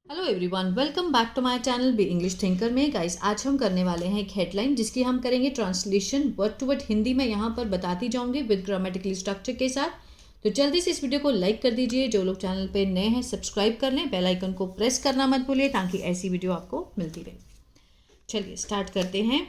Hello everyone, welcome back to my channel be English thinker में। Guys, आज हम करने वाले हैं एक हेडलाइन जिसकी हम करेंगे translation word to word Hindi में यहाँ पर बताती जाऊंगी विद ग्रामेटिकल स्ट्रक्चर के साथ। तो जल्दी से इस वीडियो को लाइक कर दीजिए। जो लोग चैनल पे नए हैं सब्सक्राइब कर लें, बेल आइकन को प्रेस करना मत भूलिए ताकि ऐसी वीडियो आपको मिलती रहे। चलिए स्टार्ट करते हैं।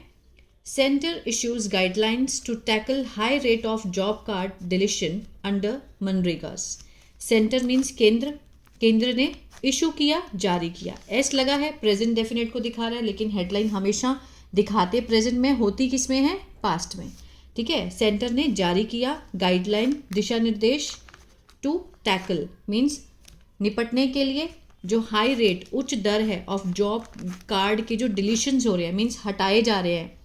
Centre issues guidelines to tackle high rate of job card deletion under मनरेगास। सेंटर मीन्स केंद्र, केंद्र ने इशू किया, जारी किया। एस लगा है, प्रेजेंट डेफिनेट को दिखा रहा है, लेकिन हेडलाइन हमेशा दिखाते प्रेजेंट में, होती किस में है, पास्ट में। ठीक है, सेंटर ने जारी किया गाइडलाइन, दिशा निर्देश, टू टैकल मीन्स निपटने के लिए, जो हाई रेट उच्च दर है ऑफ जॉब कार्ड के जो डिलीशंस हो रहे हैं मीन्स हटाए जा रहे हैं,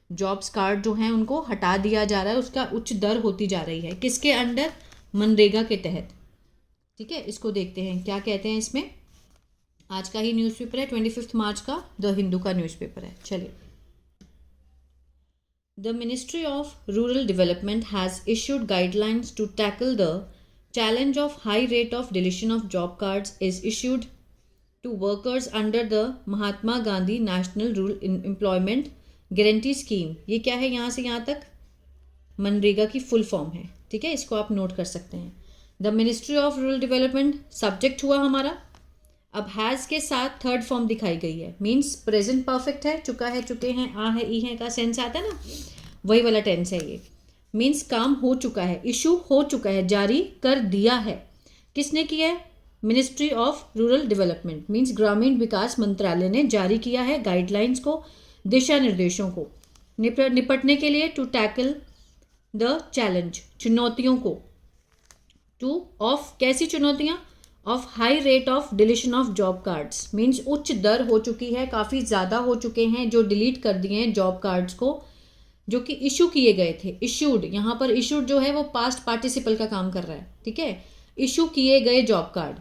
जॉब्स कार्ड जो हैं उनको हटा दिया जा रहा है, उसका उच्च दर होती जा रही है। किसके अंडर? मनरेगा के तहत। ठीक है, इसको देखते हैं क्या कहते हैं इसमें। आज का ही न्यूज़पेपर है, 25 मार्च का द हिंदू का न्यूज़पेपर है। चलिए, the ministry of rural development has issued guidelines to tackle the challenge of high rate of deletion of job cards is issued to workers under the Mahatma Gandhi national rural employment guarantee scheme. ये क्या है? यहाँ से यहाँ तक मनरेगा की full form है। ठीक है, इसको आप नोट कर सकते हैं। The ministry of rural development subject हुआ हमारा। अब हैज़ के साथ थर्ड फॉर्म दिखाई गई है, मीन्स प्रेजेंट परफेक्ट है, चुका है, चुके हैं, आ है, ई है का सेंस आता है ना, वही वाला टेंस है ये। मीन्स काम हो चुका है, इशू हो चुका है, जारी कर दिया है। किसने किया है? Ministry of rural development means ग्रामीण विकास मंत्रालय ने जारी किया है गाइडलाइंस को, दिशा निर्देशों को निपटने के लिए, टू टैकल द चैलेंज चुनौतियों को, टू ऑफ कैसी चुनौतियां? Of high rate of deletion of job cards means उच्च दर हो चुकी है, काफ़ी ज़्यादा हो चुके हैं जो डिलीट कर दिए हैं जॉब कार्ड्स को, जो कि इशू किए गए थे। इशूड, यहाँ पर इशूड जो है वो पास्ट पार्टिसिपल का काम कर रहा है। ठीक है, इशू किए गए जॉब कार्ड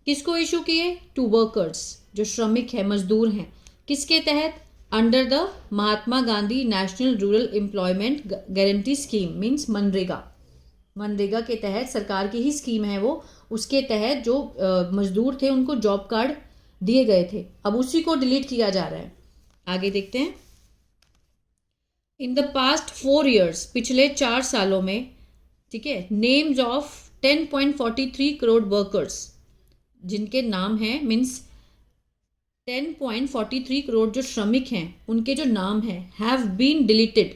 किसको इशू किए? टू वर्कर्स, जो श्रमिक है, मजदूर हैं। किसके तहत? Under the Mahatma Gandhi national rural employment guarantee scheme means MNREGA. MNREGA के तहत, सरकार की ही स्कीम है वो, उसके तहत जो मजदूर थे उनको जॉब कार्ड दिए गए थे, अब उसी को डिलीट किया जा रहा है। आगे देखते हैं। इन द पास्ट 4 years, पिछले 4 सालों में, ठीक है, नेम्स ऑफ 10.43 करोड़ वर्कर्स, जिनके नाम हैं मीन्स 10.43 करोड़ जो श्रमिक हैं उनके जो नाम हैं, have been deleted.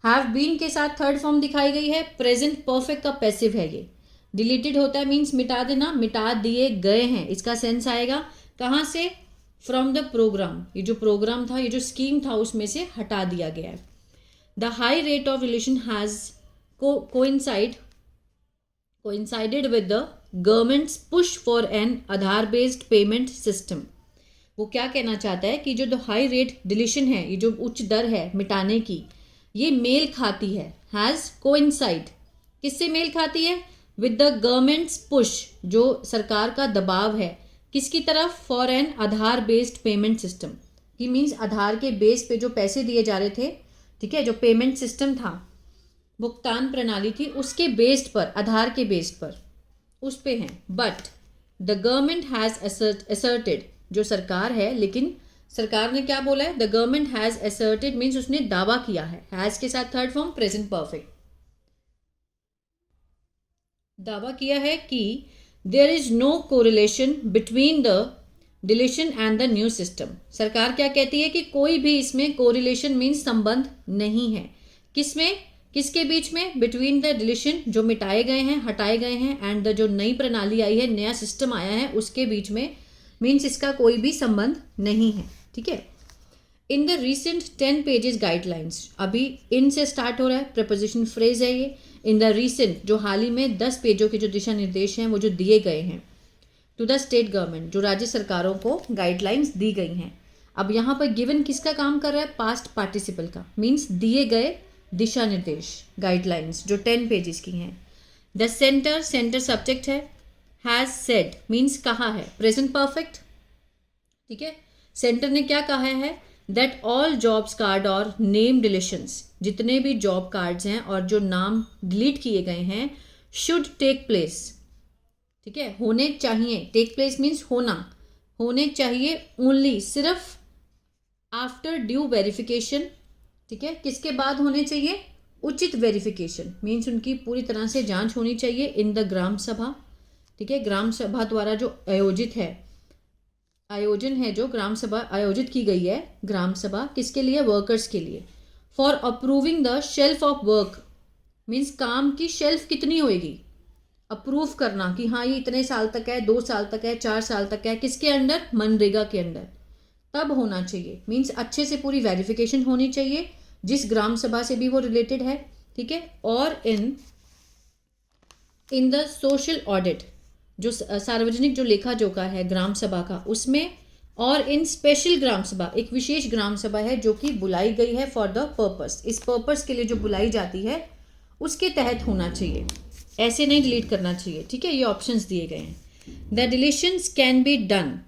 Have been के साथ थर्ड फॉर्म दिखाई गई है, प्रेजेंट परफेक्ट का पैसिव है ये। डिलीटेड होता है मीन्स मिटा देना, मिटा दिए गए हैं, इसका सेंस आएगा कहाँ से? फ्रॉम द प्रोग्राम, ये जो प्रोग्राम था, ये जो स्कीम था, उसमें से हटा दिया गया है। The high rate of relation has coincided with the government's push for an Aadhaar based payment system. वो क्या कहना चाहता है कि जो हाई रेट डिलीशन है, ये जो उच्च दर है मिटाने की, ये मेल खाती है, हैज कोइंसाइड, किससे मेल खाती है? विद द गवर्नमेंट्स पुश, जो सरकार का दबाव है, किसकी तरफ? For an Aadhaar based payment system, he means Aadhaar के बेस पे जो पैसे दिए जा रहे थे, ठीक है, जो पेमेंट सिस्टम था, भुगतान प्रणाली थी, उसके बेस्ड पर, आधार के बेस्ड पर, उस पे हैं। But the government has asserted, जो सरकार है, लेकिन सरकार ने क्या बोला है? The government has asserted means उसने दावा किया है, हैज़ के साथ थर्ड फॉर्म प्रेजेंट परफेक्ट, दावा किया है कि there is no correlation between the deletion and the new system. सरकार क्या कहती है कि कोई भी इसमें कोरिलेशन मीन्स संबंध नहीं है। किसमें? किसके बीच में? बिटवीन द डिलीशन, जो मिटाए गए हैं, हटाए गए हैं, एंड द जो नई प्रणाली आई है, नया सिस्टम आया है, उसके बीच में, मीन्स इसका कोई भी संबंध नहीं है। ठीक है, in the recent 10 pages guidelines, अभी इन से स्टार्ट हो रहा है, प्रपोजिशन फ्रेज है ये। इन द रिसेंट, जो हाल ही में 10 पेजों के जो दिशा निर्देश हैं वो जो दिए गए हैं टू द स्टेट गवर्नमेंट, जो राज्य सरकारों को गाइडलाइंस दी गई हैं। अब यहाँ पर गिवन किसका काम कर रहा है? पास्ट पार्टिसिपल का, मीन्स दिए गए दिशा निर्देश, गाइडलाइंस जो 10 पेजेस की हैं। द सेंटर, सेंटर सब्जेक्ट है, हैज सेड मीन्स कहा है, प्रेजेंट परफेक्ट। ठीक है, सेंटर ने क्या कहा है? दैट ऑल जॉब्स कार्ड और नेम डिलीशंस, जितने भी जॉब कार्ड्स हैं और जो नाम डिलीट किए गए हैं, शुड टेक प्लेस, ठीक है, होने चाहिए, टेक प्लेस मीन्स होना, होने चाहिए ओनली, सिर्फ आफ्टर ड्यू वेरिफिकेशन। ठीक है, किसके बाद होने चाहिए? उचित वेरिफिकेशन मीन्स उनकी पूरी तरह से जांच होनी चाहिए इन द ग्राम सभा। ठीक है, ग्राम सभा द्वारा जो आयोजन है जो ग्राम सभा आयोजित की गई है, ग्राम सभा किसके लिए? वर्कर्स के लिए। For approving the shelf of work means काम की शेल्फ कितनी होएगी, अप्रूव करना कि हाँ ये इतने साल तक है, 2 साल तक है, 4 साल तक है, किसके अंडर? मनरेगा के अंडर। तब होना चाहिए मीन्स अच्छे से पूरी वेरिफिकेशन होनी चाहिए, जिस ग्राम सभा से भी वो रिलेटेड है। ठीक है, और इन द सोशल ऑडिट, जो सार्वजनिक जो लेखा जोखा है ग्राम सभा का उसमें, और इन स्पेशल ग्राम सभा, एक विशेष ग्राम सभा है जो कि बुलाई गई है फॉर द पर्पस, इस पर्पस के लिए जो बुलाई जाती है उसके तहत होना चाहिए, ऐसे नहीं डिलीट करना चाहिए। ठीक है, ये ऑप्शंस दिए गए हैं। The deletions can be done,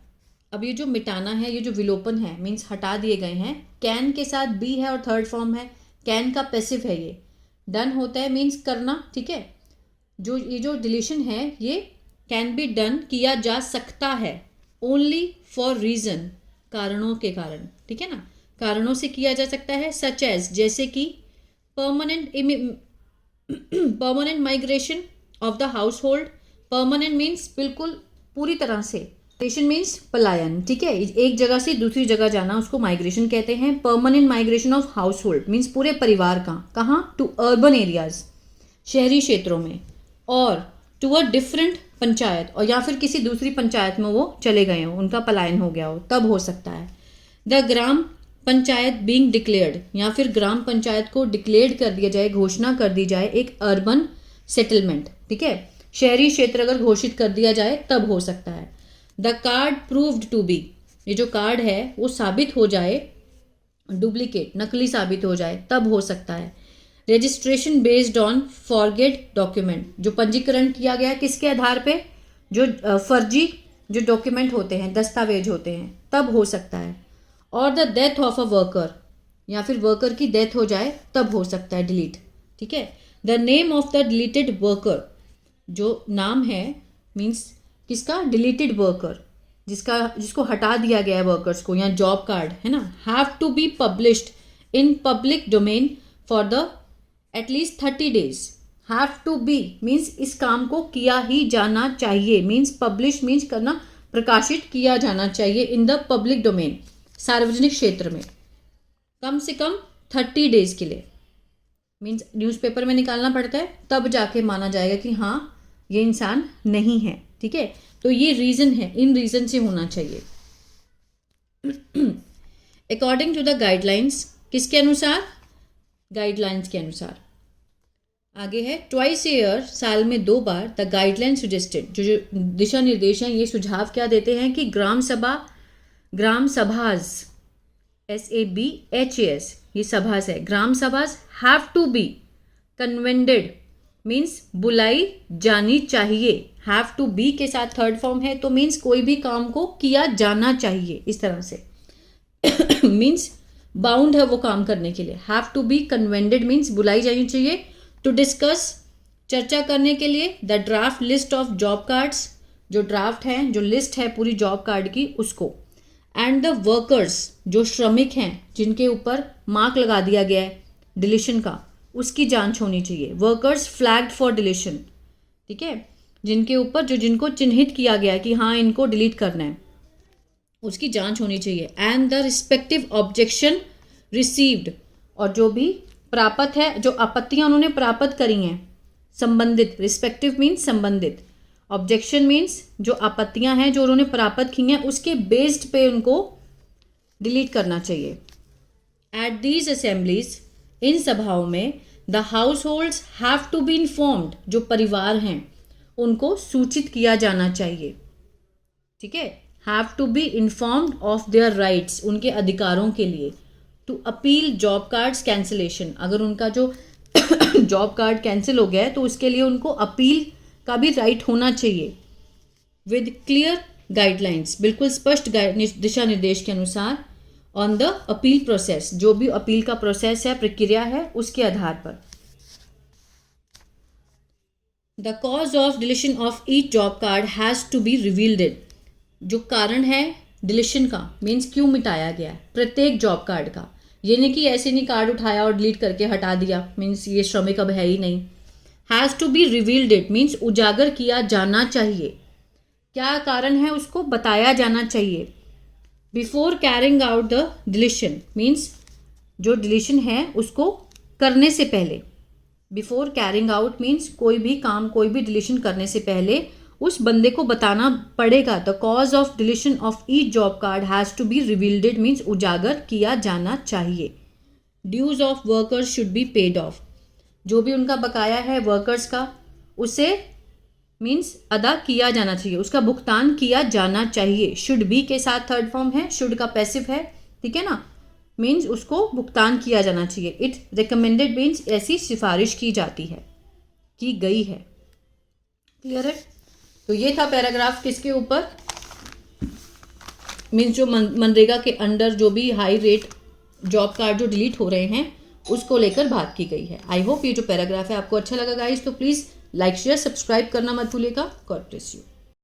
अब ये जो मिटाना है, ये जो विलोपन है मीन्स हटा दिए गए हैं, कैन के साथ बी है और थर्ड फॉर्म है, कैन का पैसिव है ये, डन होता है मीन्स करना। ठीक है, जो ये जो डिलीशन है ये कैन बी डन, किया जा सकता है, ओनली फॉर रीजन, कारणों के कारण। ठीक है ना, कारणों से किया जा सकता है, सच एज, जैसे कि permanent migration of the house hold, permanent means बिल्कुल पूरी तरह से, माइग्रेशन मीन्स पलायन। ठीक है, एक जगह से दूसरी जगह जाना उसको माइग्रेशन कहते हैं। Permanent migration of house hold means पूरे परिवार का, कहाँ? टू अर्बन एरियाज, शहरी क्षेत्रों में, और टू अ डिफरेंट पंचायत, और या फिर किसी दूसरी पंचायत में वो चले गए हो, उनका पलायन हो गया हो, तब हो सकता है। The gram panchayat being declared, या फिर ग्राम पंचायत को डिक्लेयर्ड कर दिया जाए, घोषणा कर दी जाए एक अर्बन सेटलमेंट। ठीक है, शहरी क्षेत्र अगर घोषित कर दिया जाए तब हो सकता है। The card proved to be, ये जो कार्ड है वो साबित हो जाए, डुप्लीकेट, नकली साबित हो जाए, तब हो सकता है। Registration based on forget document, जो पंजीकरण किया गया किसके आधार पे? जो फर्जी जो डॉक्यूमेंट होते हैं, दस्तावेज होते हैं, तब हो सकता है। और the death of a worker, या फिर वर्कर की डेथ हो जाए तब हो सकता है डिलीट। ठीक है, the name of the deleted worker, जो नाम है मीन्स किसका? डिलीटेड वर्कर, जिसको हटा दिया गया है वर्कर्स को, या जॉब कार्ड है ना, have to be published in public domain for the at least 30 days। Have to be means इस काम को किया ही जाना चाहिए, मीन्स पब्लिश मीन्स करना, प्रकाशित किया जाना चाहिए इन द पब्लिक डोमेन, सार्वजनिक क्षेत्र में, कम से कम 30 days के लिए, मीन्स न्यूज़पेपर में निकालना पड़ता है, तब जाके माना जाएगा कि हाँ ये इंसान नहीं है। ठीक है, तो ये रीजन है, इन रीजन से होना चाहिए। अकॉर्डिंग टू द गाइडलाइंस, किसके अनुसार? गाइडलाइंस के अनुसार। आगे है ट्वाइस ईयर, साल में 2 बार, द गाइडलाइन सजेस्टेड, जो दिशा निर्देश हैं ये सुझाव क्या देते हैं कि ग्राम सभाज SABHAS, ये सभास है, ग्राम सभास हैव टू बी कन्वेंडेड मीन्स बुलाई जानी चाहिए, हैव टू बी के साथ थर्ड फॉर्म है तो मीन्स कोई भी काम को किया जाना चाहिए, इस तरह से मीन्स बाउंड है वो काम करने के लिए। हैव टू बी कन्वेंडेड मीन्स बुलाई जानी चाहिए। टू डिस्कस, चर्चा करने के लिए, the draft list of job cards, जो ड्राफ्ट है, जो लिस्ट है पूरी जॉब कार्ड की उसको, एंड द वर्कर्स, जो श्रमिक हैं जिनके ऊपर मार्क लगा दिया गया है डिलीशन का, उसकी जांच होनी चाहिए। वर्कर्स फ्लैग्ड फॉर डिलीशन, ठीक है, जिनके ऊपर जिनको चिन्हित किया गया कि हाँ इनको डिलीट करना है, उसकी जांच होनी चाहिए। And the respective objection received, और जो भी प्राप्त है, जो आपत्तियां उन्होंने प्राप्त करी हैं, संबंधित, रिस्पेक्टिव मीन्स संबंधित, ऑब्जेक्शन मीन्स जो आपत्तियां हैं जो उन्होंने प्राप्त की हैं उसके बेस्ड पे उनको डिलीट करना चाहिए। एट दीज असेंबलीज, इन सभाओं में, the households have to be informed, जो परिवार हैं उनको सूचित किया जाना चाहिए। ठीक है, have to be informed of their rights, उनके अधिकारों के लिए। To appeal job cards cancellation, अगर उनका जो जॉब कार्ड कैंसिल हो गया है तो उसके लिए उनको अपील का भी राइट होना चाहिए। विद क्लियर गाइडलाइंस, बिल्कुल स्पष्ट दिशा निर्देश के अनुसार। ऑन द अपील प्रोसेस, जो भी अपील का प्रोसेस है, प्रक्रिया है, उसके आधार पर। The cause of deletion of each job card has to be revealed. जो कारण है डिलीशन का मीन्स क्यों मिटाया गया है प्रत्येक जॉब कार्ड का। ये नहीं कि ऐसे नहीं कार्ड उठाया और डिलीट करके हटा दिया मीन्स ये श्रमिक अब है ही नहीं। Has to be revealed it means उजागर किया जाना चाहिए। क्या कारण है उसको बताया जाना चाहिए। Before carrying out the deletion means जो डिलीशन है उसको करने से पहले। बिफोर कैरिंग आउट मीन्स कोई भी काम कोई भी डिलीशन करने से पहले उस बंदे को बताना पड़ेगा। The cause of deletion of each job card has to be revealed means उजागर किया जाना चाहिए। Dues of workers should be paid off. जो भी उनका बकाया है वर्कर्स का उसे मीन्स अदा किया जाना चाहिए, उसका भुगतान किया जाना चाहिए। शुड बी के साथ थर्ड फॉर्म है, शुड का पैसिव है, ठीक है ना, मीन्स उसको भुगतान किया जाना चाहिए। इट रिकमेंडेड मीन्स ऐसी सिफारिश की जाती है, की गई है। क्लियर है। तो ये था पैराग्राफ किसके ऊपर, मीन्स जो मनरेगा के अंडर जो भी हाई रेट जॉब कार्ड जो डिलीट हो रहे हैं उसको लेकर बात की गई है। आई होप ये जो पैराग्राफ है आपको अच्छा लगा गाइस। तो प्लीज़ लाइक शेयर सब्सक्राइब करना मत भूलिएगा। God bless you.